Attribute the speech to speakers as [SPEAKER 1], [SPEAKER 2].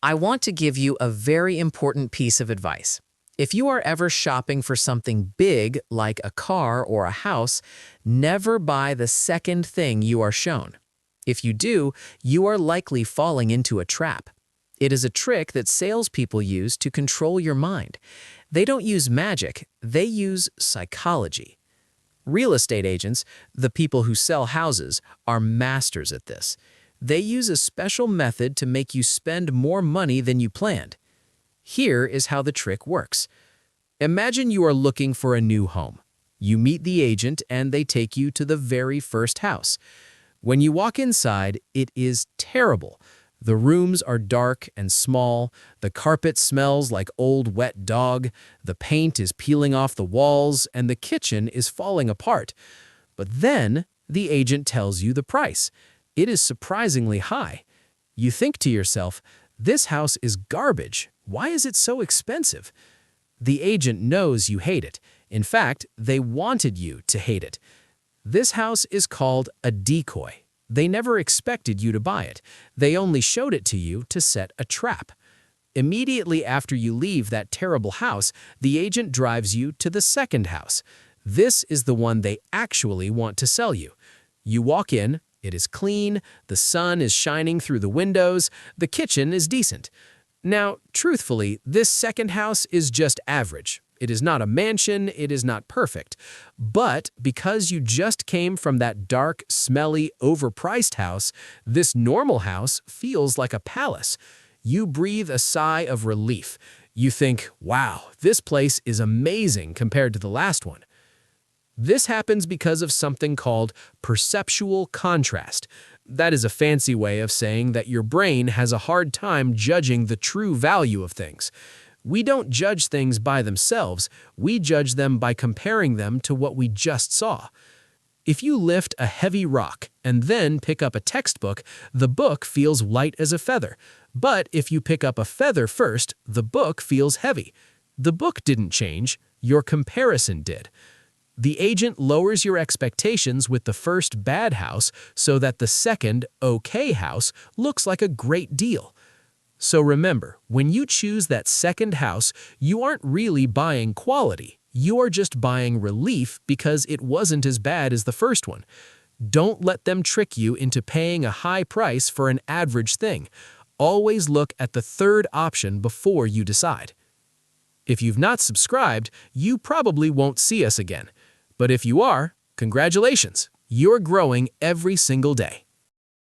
[SPEAKER 1] I want to give you a very important piece of advice. If you are ever shopping for something big, like a car or a house, never buy the second thing you are shown. If you do, you are likely falling into a trap. It is a trick that salespeople use to control your mind. They don't use magic, they use psychology. Real estate agents, the people who sell houses, are masters at this. They use a special method to make you spend more money than you planned. Here is how the trick works. Imagine you are looking for a new home. You meet the agent and they take you to the very first house. When you walk inside, it is terrible. The rooms are dark and small, the carpet smells like old wet dog, the paint is peeling off the walls, and the kitchen is falling apart. But then, the agent tells you the price. It is surprisingly high. You think to yourself, this house is garbage. Why is it so expensive? The agent knows you hate it. In fact, they wanted you to hate it. This house is called a decoy. They never expected you to buy it. They only showed it to you to set a trap. Immediately after you leave that terrible house, the agent drives you to the second house. This is the one they actually want to sell you. You walk in, it is clean, the sun is shining through the windows, the kitchen is decent. Now, truthfully, this second house is just average. It is not a mansion, it is not perfect. But because you just came from that dark, smelly, overpriced house, this normal house feels like a palace. You breathe a sigh of relief. You think, wow, this place is amazing compared to the last one. This happens because of something called perceptual contrast. That is a fancy way of saying that your brain has a hard time judging the true value of things. We don't judge things by themselves, we judge them by comparing them to what we just saw. If you lift a heavy rock and then pick up a textbook, the book feels light as a feather. But if you pick up a feather first, the book feels heavy. The book didn't change, your comparison did. The agent lowers your expectations with the first bad house so that the second, okay house looks like a great deal. So remember, when you choose that second house, you aren't really buying quality. You are just buying relief because it wasn't as bad as the first one. Don't let them trick you into paying a high price for an average thing. Always look at the third option before you decide. If you've not subscribed, you probably won't see us again. But if you are, congratulations, you're growing every single day.